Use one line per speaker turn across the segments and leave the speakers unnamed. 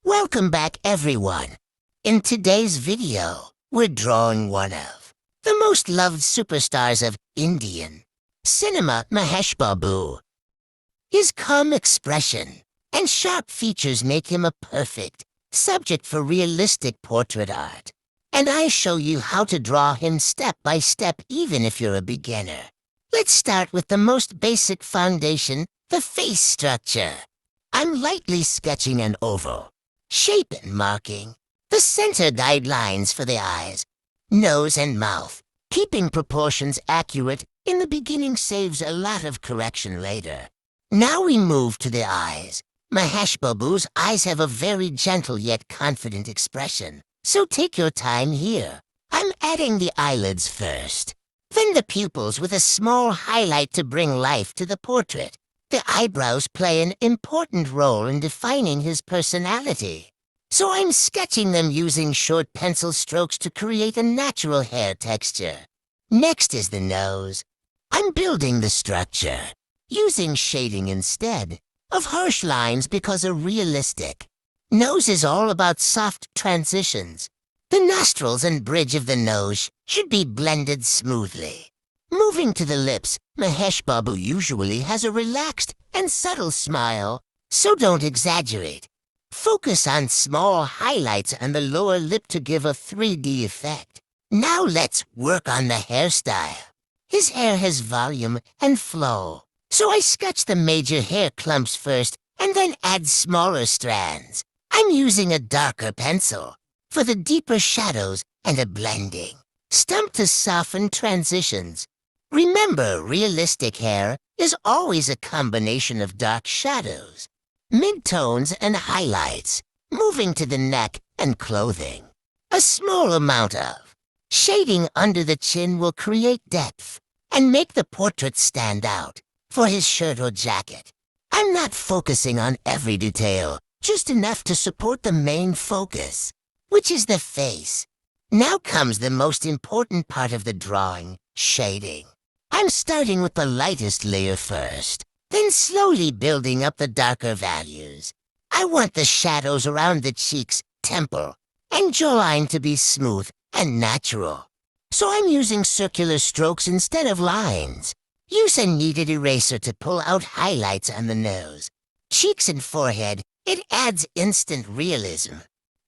Welcome back, everyone. In today's video, we're drawing one of the most loved superstars of Indian cinema, Mahesh Babu. His calm expression and sharp features make him a perfect subject for realistic portrait art. And I show you how to draw him step by step even if you're a beginner. Let's start with the most basic foundation, the face structure. I'm lightly sketching an oval shape and marking the center guidelines for the eyes, nose and mouth. Keeping proportions accurate in the beginning saves a lot of correction later. Now we move to the eyes. Mahesh Babu's eyes have a very gentle yet confident expression, so take your time here. I'm adding the eyelids first, then the pupils with a small highlight to bring life to the portrait. The eyebrows play an important role in defining his personality, so I'm sketching them using short pencil strokes to create a natural hair texture. Next is the nose. I'm building the structure, using shading instead of harsh lines because a realistic nose is all about soft transitions. The nostrils and bridge of the nose should be blended smoothly. Moving to the lips, Mahesh Babu usually has a relaxed and subtle smile, so don't exaggerate. Focus on small highlights on the lower lip to give a 3D effect. Now let's work on the hairstyle. His hair has volume and flow, so I sketch the major hair clumps first and then add smaller strands. I'm using a darker pencil for the deeper shadows and a blending stump to soften transitions. Remember, realistic hair is always a combination of dark shadows, midtones, and highlights. Moving to the neck and clothing, a small amount of shading under the chin will create depth and make the portrait stand out. For his shirt or jacket, I'm not focusing on every detail, just enough to support the main focus, which is the face. Now comes the most important part of the drawing, shading. I'm starting with the lightest layer first, then slowly building up the darker values. I want the shadows around the cheeks, temple, and jawline to be smooth and natural, so I'm using circular strokes instead of lines. Use a kneaded eraser to pull out highlights on the nose, cheeks, and forehead. It adds instant realism.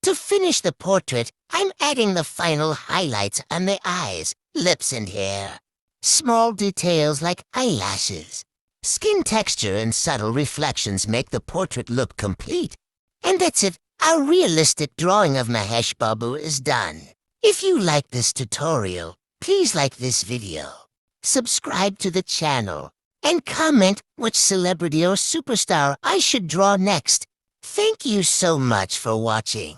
To finish the portrait, I'm adding the final highlights on the eyes, lips, and hair. Small details like eyelashes, skin texture, and subtle reflections make the portrait look complete. And that's it. Our realistic drawing of Mahesh Babu is done. If you like this tutorial, please like this video, subscribe to the channel, and comment which celebrity or superstar I should draw next. Thank you so much for watching.